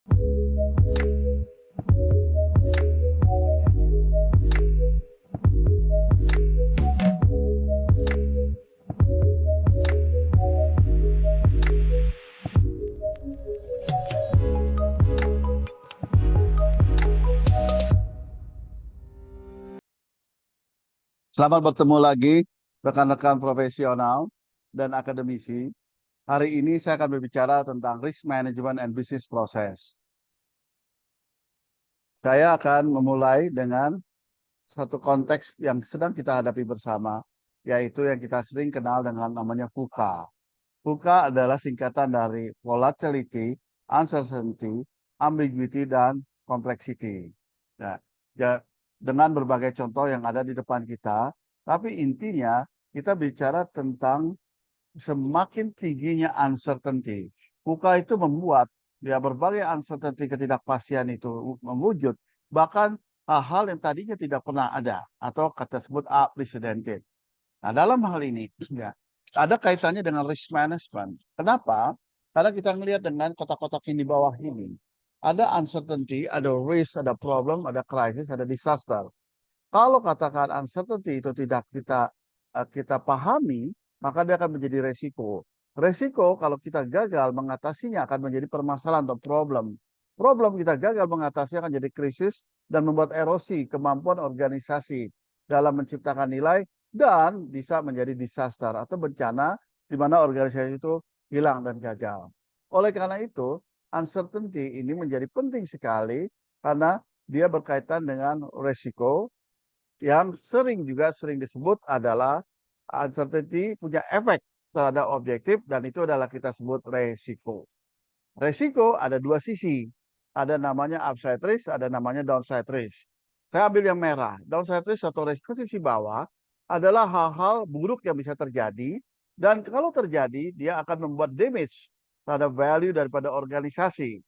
Selamat bertemu lagi rekan-rekan profesional dan akademisi. Hari ini saya akan berbicara tentang risk management and business process. Saya akan memulai dengan satu konteks yang sedang kita hadapi bersama, yaitu yang kita sering kenal dengan namanya VUCA. VUCA adalah singkatan dari volatility, uncertainty, ambiguity, dan complexity. Nah, dengan berbagai contoh yang ada di depan kita, tapi intinya kita bicara tentang semakin tingginya uncertainty. VUCA itu membuat berbagai uncertainty, ketidakpastian itu mewujud, bahkan hal-hal yang tadinya tidak pernah ada atau kata sebut unprecedented. Nah, dalam hal ini ya, ada kaitannya dengan risk management. Kenapa? Karena kita melihat dengan kotak-kotak ini di bawah ini. Ada uncertainty, ada risk, ada problem, ada crisis, ada disaster. Kalau katakan uncertainty itu tidak kita pahami, maka dia akan menjadi resiko. Resiko kalau kita gagal mengatasinya akan menjadi permasalahan atau problem. Problem kita gagal mengatasinya akan jadi krisis dan membuat erosi kemampuan organisasi dalam menciptakan nilai dan bisa menjadi disaster atau bencana di mana organisasi itu hilang dan gagal. Oleh karena itu, uncertainty ini menjadi penting sekali karena dia berkaitan dengan resiko yang sering disebut adalah uncertainty punya efek terhadap objektif dan itu adalah kita sebut resiko. Resiko ada dua sisi. Ada namanya upside risk, ada namanya downside risk. Saya ambil yang merah. Downside risk atau resiko sisi bawah adalah hal-hal buruk yang bisa terjadi dan kalau terjadi dia akan membuat damage terhadap value daripada organisasi.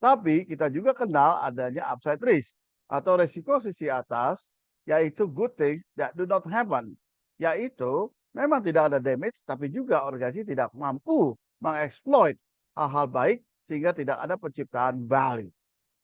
Tapi kita juga kenal adanya upside risk atau resiko sisi atas, yaitu good things that do not happen. Yaitu memang tidak ada damage, tapi juga organisasi tidak mampu mengeksploit hal-hal baik sehingga tidak ada penciptaan value.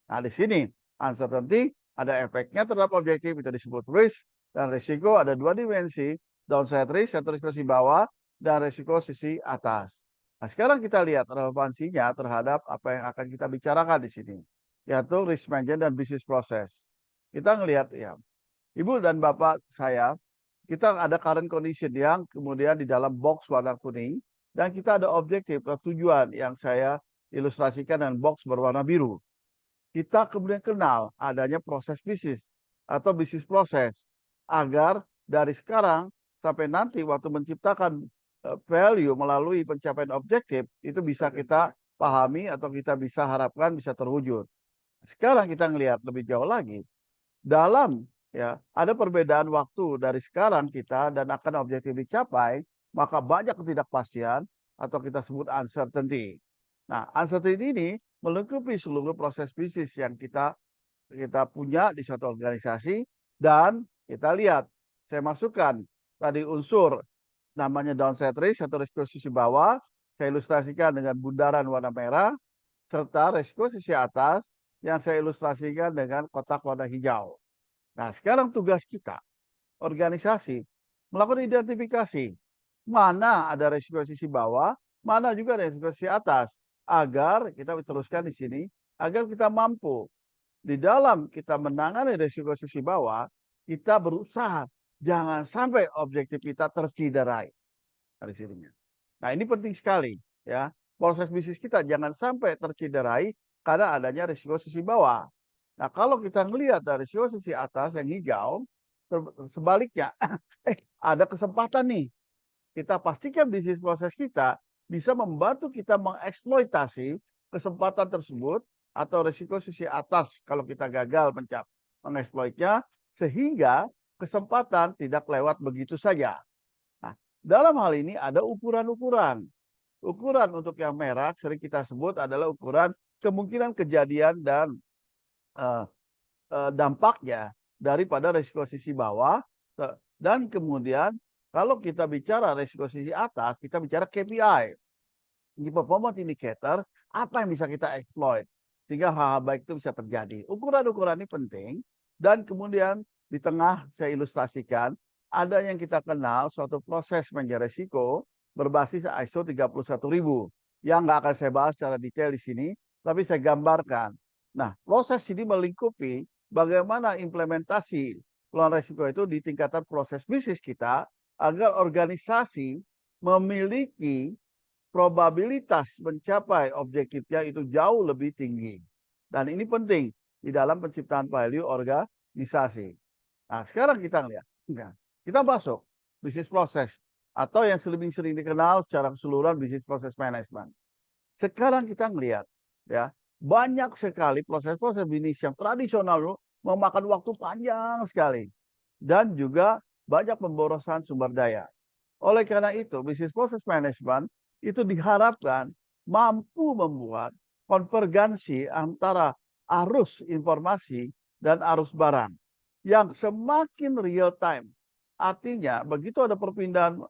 Nah, di sini uncertainty ada efeknya terhadap objektif, itu disebut risk, dan risiko ada dua dimensi, downside risk atau risiko sisi bawah dan risiko sisi atas. Nah, sekarang kita lihat relevansinya terhadap apa yang akan kita bicarakan di sini, yaitu risk management dan business process. Kita ngelihat ya, Ibu dan Bapak saya, kita ada current condition yang kemudian di dalam box warna kuning, dan kita ada objektif atau tujuan yang saya ilustrasikan dengan box berwarna biru. Kita kemudian kenal adanya proses bisnis atau bisnis proses agar dari sekarang sampai nanti waktu menciptakan value melalui pencapaian objektif itu bisa kita pahami atau kita bisa harapkan bisa terwujud. Sekarang kita melihat lebih jauh lagi dalam ada perbedaan waktu dari sekarang kita dan akan objektif dicapai, maka banyak ketidakpastian atau kita sebut uncertainty. Nah, uncertainty ini melengkapi seluruh proses bisnis yang kita punya di suatu organisasi dan kita lihat saya masukkan tadi unsur namanya downside risk atau risiko sisi bawah, saya ilustrasikan dengan bundaran warna merah, serta risiko sisi atas yang saya ilustrasikan dengan kotak warna hijau. Nah, sekarang tugas kita, organisasi, melakukan identifikasi mana ada risiko sisi bawah, mana juga risiko sisi atas, agar kita teruskan di sini, agar kita mampu di dalam kita menangani risiko sisi bawah, kita berusaha jangan sampai objektif kita terciderai dari sininya. Nah, ini penting sekali ya. Proses bisnis kita jangan sampai terciderai karena adanya risiko sisi bawah. Nah, kalau kita melihat dari risiko sisi atas yang hijau, sebaliknya ada kesempatan nih. Kita pastikan bisnis proses kita bisa membantu kita mengeksploitasi kesempatan tersebut atau risiko sisi atas kalau kita gagal mengeksploitnya sehingga kesempatan tidak lewat begitu saja. Nah, dalam hal ini ada ukuran-ukuran. Ukuran untuk yang merah sering kita sebut adalah ukuran kemungkinan kejadian dan dampaknya daripada risiko sisi bawah. Dan kemudian kalau kita bicara risiko sisi atas, kita bicara KPI. Ini performance indicator, apa yang bisa kita exploit. sehingga hal-hal baik itu bisa terjadi. Ukuran-ukuran ini penting dan kemudian di tengah saya ilustrasikan ada yang kita kenal suatu proses manajer resiko berbasis ISO 31000 yang nggak akan saya bahas secara detail di sini, tapi saya gambarkan. Nah, proses ini melingkupi bagaimana implementasi pengelolaan resiko itu di tingkatan proses bisnis kita agar organisasi memiliki probabilitas mencapai objektifnya itu jauh lebih tinggi. Dan ini penting di dalam penciptaan value organisasi. Nah, sekarang kita lihat. Kita masuk bisnis proses atau yang lebih sering dikenal secara keseluruhan bisnis proses management. Sekarang kita melihat ya, banyak sekali proses-proses bisnis yang tradisional memakan waktu panjang sekali dan juga banyak pemborosan sumber daya. Oleh karena itu, bisnis proses management itu diharapkan mampu membuat konvergensi antara arus informasi dan arus barang yang semakin real time. Artinya, begitu ada perpindahan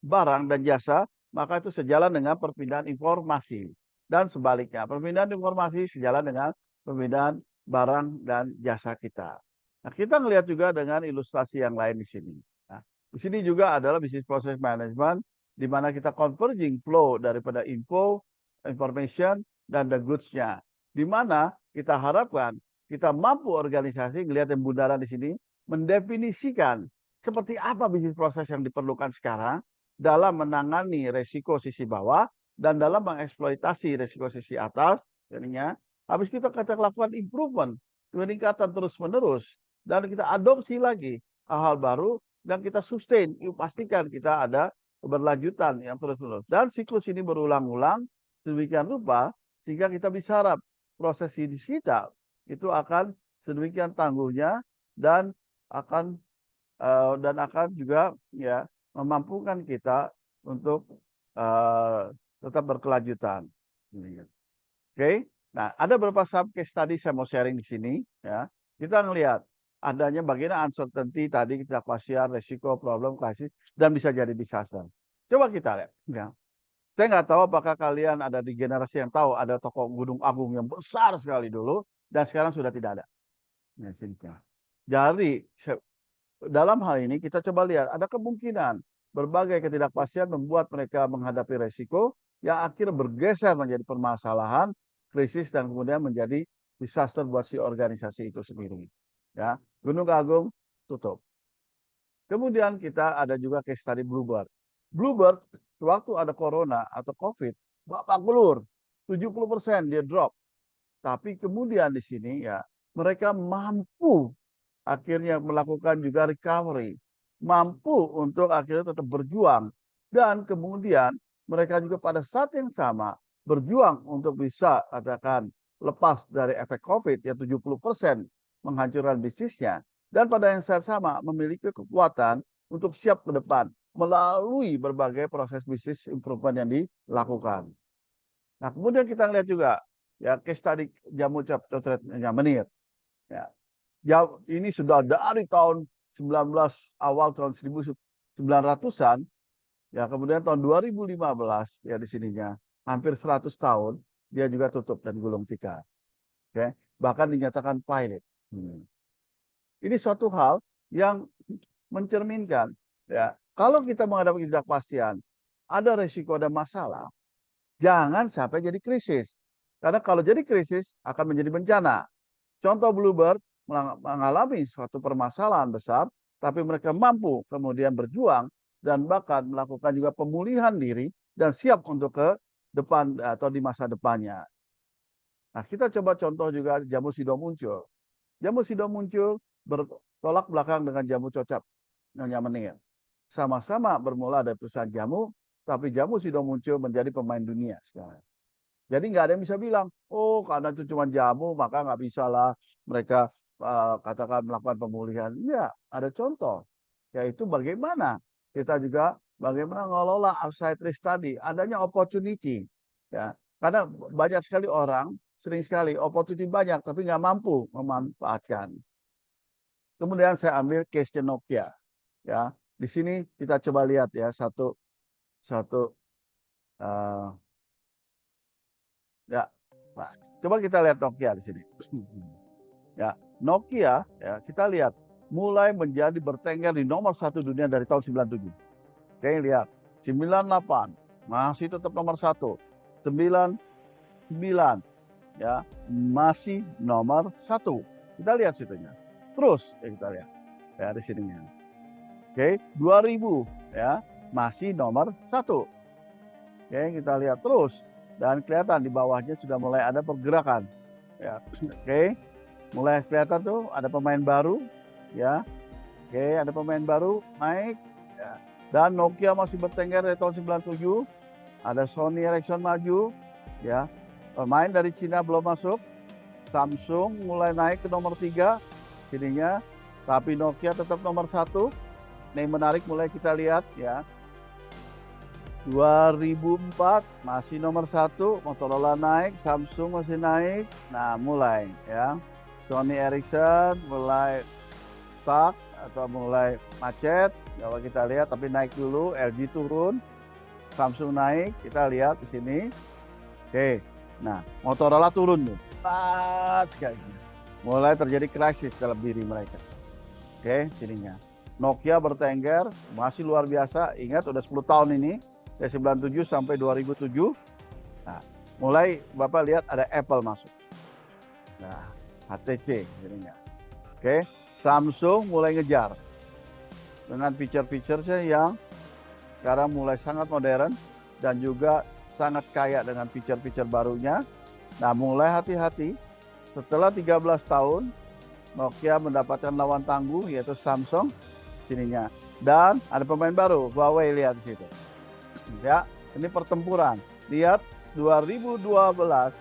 barang dan jasa, maka itu sejalan dengan perpindahan informasi. Dan sebaliknya, perpindahan informasi sejalan dengan perpindahan barang dan jasa kita. Nah, kita melihat juga dengan ilustrasi yang lain di sini. Nah, di sini juga adalah bisnis proses management, di mana kita converging flow daripada info, information, dan the goods-nya. Di mana kita harapkan kita mampu organisasi, melihat yang bundaran di sini, mendefinisikan seperti apa bisnis proses yang diperlukan sekarang dalam menangani resiko sisi bawah dan dalam mengeksploitasi resiko sisi atas. Jadinya, habis kita lakukan improvement, peningkatan terus-menerus, dan kita adopsi lagi hal-hal baru, dan kita sustain, pastikan kita ada keberlanjutan yang terus-menerus. Dan siklus ini berulang-ulang, sedemikian rupa, sehingga kita bisa harap proses ini kita itu akan sedemikian tangguhnya dan akan juga ya memampukan kita untuk tetap berkelanjutan. Oke, nah ada beberapa sub case tadi saya mau sharing di sini ya. Kita ngelihat adanya bagaimana uncertainty tadi kita pasien resiko problem krisis dan bisa jadi disaster. Coba kita lihat. Ya. Saya nggak tahu apakah kalian ada di generasi yang tahu ada toko Gunung Agung yang besar sekali dulu dan sekarang sudah tidak ada. Ya, jadi dalam hal ini kita coba lihat ada kemungkinan berbagai ketidakpastian membuat mereka menghadapi resiko yang akhirnya bergeser menjadi permasalahan, krisis dan kemudian menjadi disaster buat si organisasi itu sendiri. Ya, Gunung Agung tutup. Kemudian kita ada juga case study Bluebird. Bluebird waktu ada corona atau COVID, babak belur, 70% dia drop. Tapi kemudian di sini ya mereka mampu akhirnya melakukan juga recovery, mampu untuk akhirnya tetap berjuang dan kemudian mereka juga pada saat yang sama berjuang untuk bisa katakan lepas dari efek COVID yang 70% menghancurkan bisnisnya dan pada yang sama memiliki kekuatan untuk siap ke depan melalui berbagai proses bisnis improvement yang dilakukan. Nah, kemudian kita lihat juga ya case tadi jamu cocretnya menir. Ya, ya ini sudah dari tahun 19 awal tahun 1900-an ya kemudian tahun 2015 ya di sininya hampir 100 tahun dia juga tutup dan gulung tikar. Oke, bahkan dinyatakan pilot. Ini suatu hal yang mencerminkan ya kalau kita menghadapi ketidakpastian ada resiko ada masalah jangan sampai jadi krisis karena kalau jadi krisis akan menjadi bencana. Contoh Bluebird mengalami suatu permasalahan besar, tapi mereka mampu kemudian berjuang dan bahkan melakukan juga pemulihan diri dan siap untuk ke depan atau di masa depannya. Nah, kita coba contoh juga jamu sido muncul. Jamu sido muncul bertolak belakang dengan jamu cocap Nyonya Menir. Sama-sama bermula dari perusahaan jamu, tapi jamu sido muncul menjadi pemain dunia sekarang. Jadi nggak ada yang bisa bilang, oh karena itu cuma jamu maka nggak bisa lah mereka katakan melakukan pemulihan. Ya, ada contoh, yaitu bagaimana kita juga bagaimana mengelola outside risk tadi, adanya opportunity. Ya, karena banyak sekali orang, sering sekali opportunity banyak tapi nggak mampu memanfaatkan. Kemudian saya ambil case Nokia. Ya, di sini kita coba lihat ya satu uh, ya Nah, coba kita lihat Nokia di sini. Ya, Nokia ya kita lihat mulai menjadi bertengger di nomor 1 dunia dari tahun 97. Oke, lihat 98 masih tetap nomor 1. 99 ya masih nomor 1. Kita lihat situnya. Terus ya kita lihat ya di sininya. Oke, 2000 ya masih nomor 1. Oke, kita lihat terus dan kelihatan di bawahnya sudah mulai ada pergerakan. Ya, oke. Mulai kelihatan tuh ada pemain baru ya. Oke, ada pemain baru naik ya. Dan Nokia masih bertengger dari tahun 97. Ada Sony Ericsson maju ya. Pemain dari Cina belum masuk. Samsung mulai naik ke nomor 3 sininya. Tapi Nokia tetap nomor 1. Ini menarik mulai kita lihat ya. 2004 masih nomor 1. Motorola naik, Samsung masih naik. Nah, mulai ya. Sony Ericsson mulai stuck atau mulai macet. Kalau kita lihat tapi naik dulu, LG turun, Samsung naik, kita lihat di sini. Oke. Nah, Motorola turun nih. Mulai terjadi krisis dalam diri mereka. Oke, sininya. Nokia bertengger, masih luar biasa. Ingat udah 10 tahun ini, dari 97 sampai 2007. Nah, mulai Bapak lihat ada Apple masuk. Nah, HTC jadinya. Oke, Samsung mulai ngejar dengan fitur-fiturnya yang sekarang mulai sangat modern dan juga sangat kaya dengan fitur-fitur barunya. Nah, mulai hati-hati. Setelah 13 tahun, Nokia mendapatkan lawan tangguh yaitu Samsung sininya. Dan ada pemain baru, Huawei, lihat di situ. Ya, ini pertempuran. Lihat 2012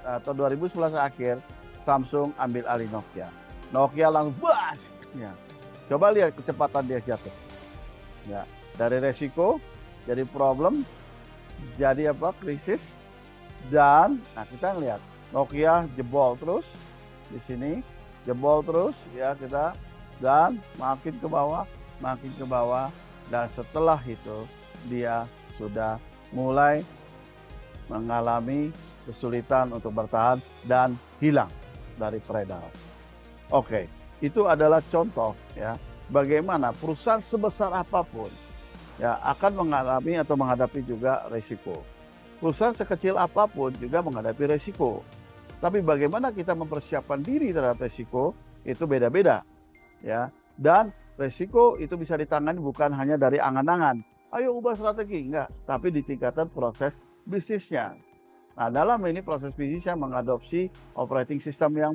atau 2011 akhir Samsung ambil alih Nokia. Nokia langsung bas. Ya. Coba lihat kecepatan dia jatuh. Ya, dari resiko jadi problem, jadi apa? Krisis. Dan nah kita lihat Nokia jebol terus di sini, jebol terus ya kita dan makin ke bawah dan setelah itu dia sudah mulai mengalami kesulitan untuk bertahan dan hilang dari peredaran. Oke, itu adalah contoh ya bagaimana perusahaan sebesar apapun ya akan mengalami atau menghadapi juga risiko. Perusahaan sekecil apapun juga menghadapi risiko. Tapi bagaimana kita mempersiapkan diri terhadap risiko itu beda-beda ya. Dan risiko itu bisa ditangani bukan hanya dari angan-angan. Ayo ubah strategi, enggak, tapi di tingkatan proses bisnisnya. Nah, dalam ini proses bisnisnya mengadopsi operating system yang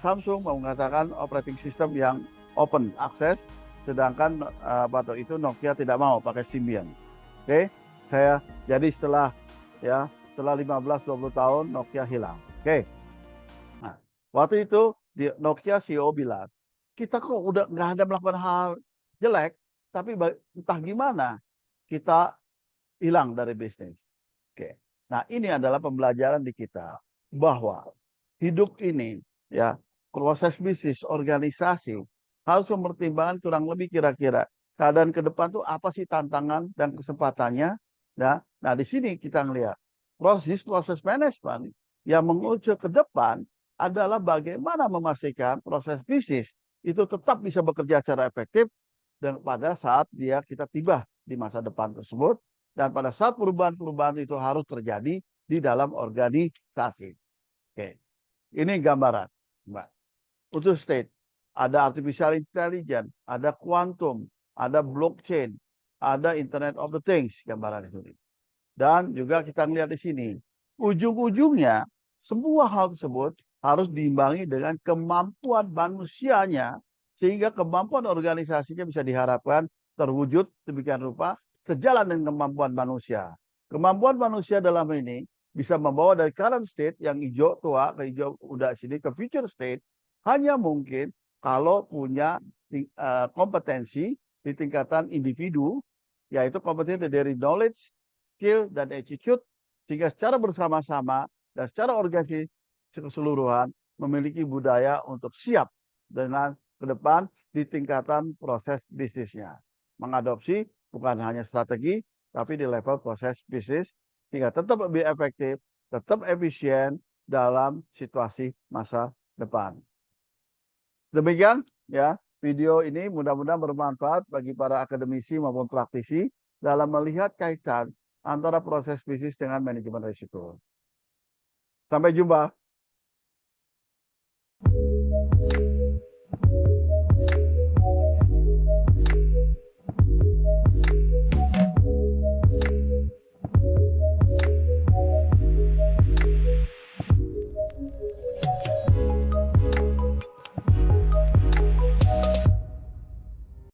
Samsung mengatakan operating system yang open access, sedangkan pada itu Nokia tidak mau pakai Symbian. Oke, jadi setelah 15-20 tahun Nokia hilang. Oke. Nah, waktu itu Nokia CEO bilang, kita kok udah nggak ada melakukan hal jelek, tapi entah gimana kita hilang dari bisnis. Oke. Nah, ini adalah pembelajaran di kita bahwa hidup ini ya, proses bisnis, organisasi harus mempertimbangkan kurang lebih kira-kira keadaan ke depan tuh apa sih tantangan dan kesempatannya ya. Nah, di sini kita melihat proses manajemen yang mengucu ke depan adalah bagaimana memastikan proses bisnis itu tetap bisa bekerja secara efektif dan pada saat kita tiba di masa depan tersebut. Dan pada saat perubahan-perubahan itu harus terjadi di dalam organisasi. Oke, ini gambaran, Mbak. Untuk state, ada artificial intelligence, ada quantum, ada blockchain, ada Internet of the Things, gambaran itu. Dan juga kita lihat di sini, ujung-ujungnya semua hal tersebut harus diimbangi dengan kemampuan manusianya, sehingga kemampuan organisasinya bisa diharapkan terwujud demikian rupa sejalan dengan kemampuan manusia. Kemampuan manusia dalam ini bisa membawa dari current state yang hijau tua ke hijau udah sini ke future state hanya mungkin kalau punya kompetensi di tingkatan individu, yaitu kompetensi dari knowledge, skill, dan attitude, sehingga secara bersama-sama dan secara organisasi keseluruhan memiliki budaya untuk siap dengan ke depan di tingkatan proses bisnisnya. Mengadopsi bukan hanya strategi, tapi di level proses bisnis, sehingga tetap lebih efektif tetap efisien dalam situasi masa depan. Demikian ya video ini mudah-mudahan bermanfaat bagi para akademisi maupun praktisi dalam melihat kaitan antara proses bisnis dengan manajemen risiko. Sampai jumpa.